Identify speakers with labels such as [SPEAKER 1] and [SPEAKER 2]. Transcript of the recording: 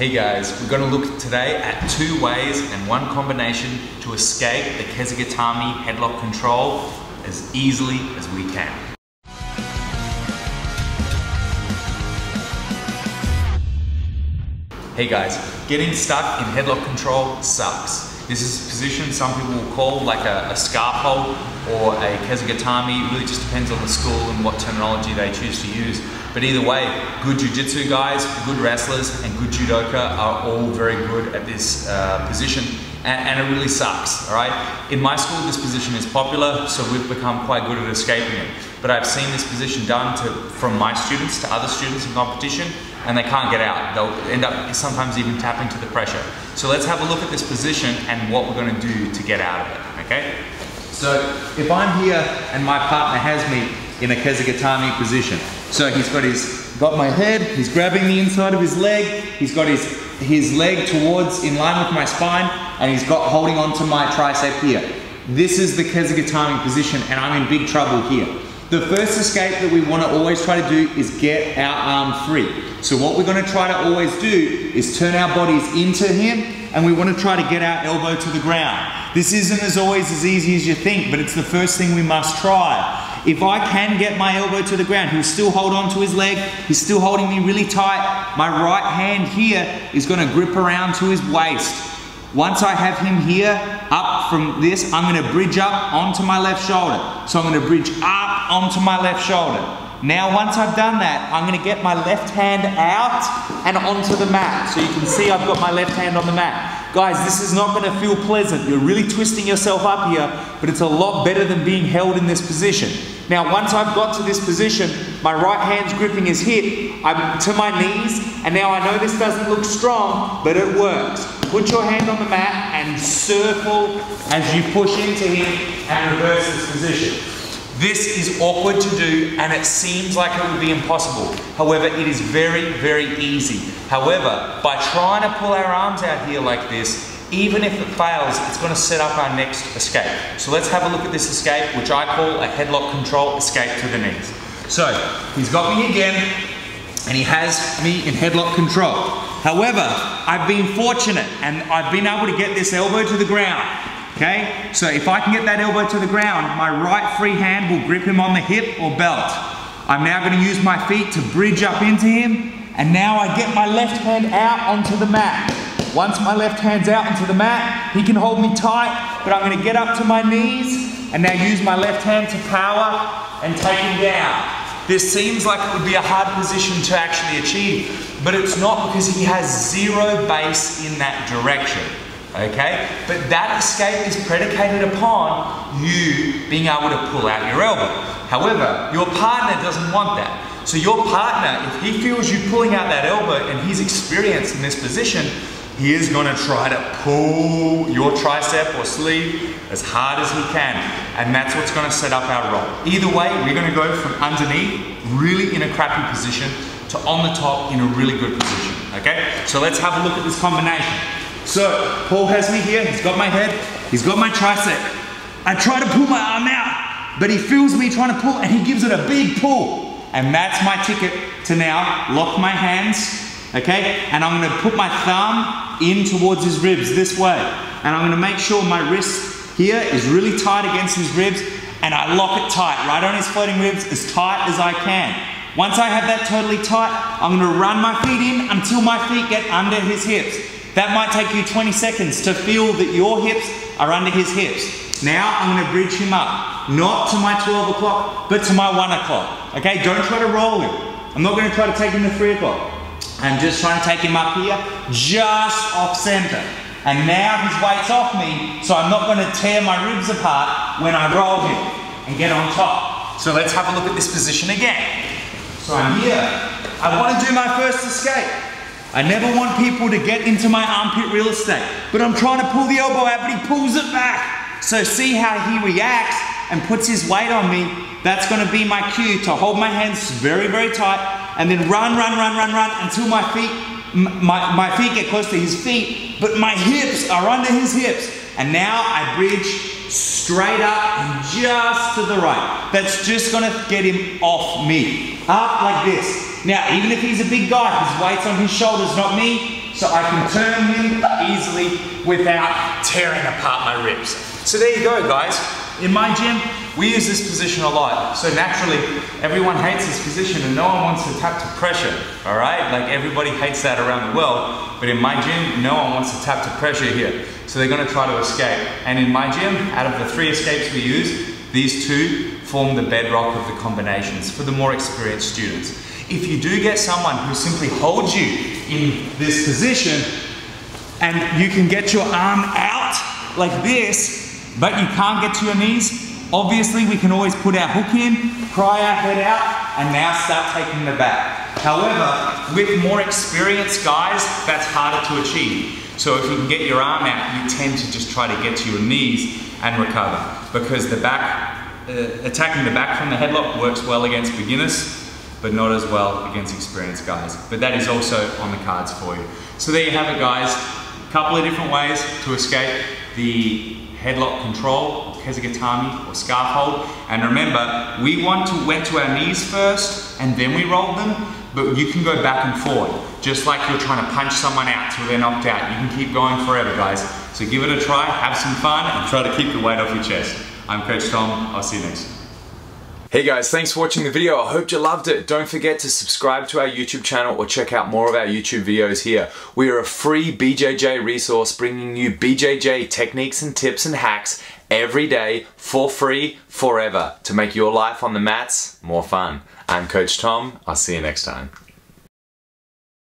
[SPEAKER 1] Hey guys, we're going to look today at 2 ways and 1 combination to escape the Kezigatami headlock control as easily as we can. Hey guys, getting stuck in headlock control sucks. This is a position some people will call like a scarf hold or a Kezigatami. It really just depends on the school and what terminology they choose to use. But either way, good jiu-jitsu guys, good wrestlers, and good judoka are all very good at this position. And it really sucks, all right? In my school, this position is popular, so we've become quite good at escaping it. But I've seen this position done from my students to other students in competition, and they can't get out. They'll end up sometimes even tapping to the pressure. So let's have a look at this position and what we're gonna do to get out of it, okay? So if I'm here and my partner has me in a Kezigatami position, so he's got my head, he's grabbing the inside of his leg, he's got his leg towards in line with my spine, and he's got holding onto my tricep here. This is the Kezigatami position, and I'm in big trouble here. The first escape that we want to always try to do is get our arm free. So what we're going to try to always do is turn our bodies into him, and we want to try to get our elbow to the ground. This isn't always as easy as you think, but it's the first thing we must try. If I can get my elbow to the ground, he'll still hold on to his leg, he's still holding me really tight. My right hand here is going to grip around to his waist. Once I have him here, up from this, I'm going to bridge up onto my left shoulder. So I'm going to bridge up onto my left shoulder. Now once I've done that, I'm going to get my left hand out and onto the mat. So you can see I've got my left hand on the mat. Guys, this is not going to feel pleasant. You're really twisting yourself up here, but it's a lot better than being held in this position. Now once I've got to this position, my right hand's gripping his hip, I'm to my knees, and now I know this doesn't look strong, but it works. Put your hand on the mat and circle as you push into him and reverse this position. This is awkward to do, and it seems like it would be impossible. However, it is very, very easy. However, by trying to pull our arms out here like this, even if it fails, it's going to set up our next escape. So let's have a look at this escape, which I call a headlock control escape to the knees. So he's got me again, and he has me in headlock control. However, I've been fortunate, and I've been able to get this elbow to the ground. Okay, so if I can get that elbow to the ground, my right free hand will grip him on the hip or belt. I'm now going to use my feet to bridge up into him, and now I get my left hand out onto the mat. Once my left hand's out onto the mat, he can hold me tight, but I'm going to get up to my knees and now use my left hand to power and take him down. This seems like it would be a hard position to actually achieve, but it's not, because he has zero base in that direction. Okay, but that escape is predicated upon you being able to pull out your elbow. However, your partner doesn't want that. So your partner, if he feels you pulling out that elbow and he's experienced in this position, he is going to try to pull your tricep or sleeve as hard as he can. And that's what's going to set up our roll. Either way, we're going to go from underneath, really in a crappy position, to on the top in a really good position. Okay, so let's have a look at this combination. So, Paul has me here, he's got my head, he's got my tricep. I try to pull my arm out, but he feels me trying to pull, and he gives it a big pull. And that's my ticket to now lock my hands, okay? And I'm gonna put my thumb in towards his ribs this way. And I'm gonna make sure my wrist here is really tight against his ribs, and I lock it tight, right on his floating ribs, as tight as I can. Once I have that totally tight, I'm gonna run my feet in until my feet get under his hips. That might take you 20 seconds to feel that your hips are under his hips. Now I'm going to bridge him up, not to my 12 o'clock, but to my 1 o'clock. Okay, don't try to roll him. I'm not going to try to take him to 3 o'clock. I'm just trying to take him up here, just off center. And now his weight's off me, so I'm not going to tear my ribs apart when I roll him and get on top. So let's have a look at this position again. So I'm here. I want to do my first escape. I never want people to get into my armpit real estate, but I'm trying to pull the elbow out, but he pulls it back. So see how he reacts and puts his weight on me. That's going to be my cue to hold my hands very, very tight, and then run until my feet get close to his feet, but my hips are under his hips. And now I bridge straight up and just to the right. That's just going to get him off me. Up like this. Now, even if he's a big guy, his weight's on his shoulders, not me, so I can turn him easily without tearing apart my ribs. So there you go, guys. In my gym, we use this position a lot. So naturally, everyone hates this position and no one wants to tap to pressure, all right? Like everybody hates that around the world, but in my gym, no one wants to tap to pressure here. So they're gonna try to escape. And in my gym, out of the 3 escapes we use, these 2 form the bedrock of the combinations for the more experienced students. If you do get someone who simply holds you in this position and you can get your arm out like this, but you can't get to your knees, obviously we can always put our hook in, pry our head out, and now start taking the back. However, with more experienced guys, that's harder to achieve. So if you can get your arm out, you tend to just try to get to your knees and recover, because the back, attacking the back from the headlock works well against beginners, but not as well against experienced guys. But that is also on the cards for you. So there you have it, guys. A couple of different ways to escape the headlock control, kesugatami, or scarf hold. And remember, we went to our knees first, and then we rolled them, but you can go back and forward. Just like you're trying to punch someone out till they're knocked out. You can keep going forever, guys. So give it a try, have some fun, and try to keep the weight off your chest. I'm Coach Tom, I'll see you next time. Hey guys, thanks for watching the video. I hope you loved it. Don't forget to subscribe to our YouTube channel or check out more of our YouTube videos here. We are a free BJJ resource bringing you BJJ techniques and tips and hacks every day for free, forever, to make your life on the mats more fun. I'm Coach Tom. I'll see you next time.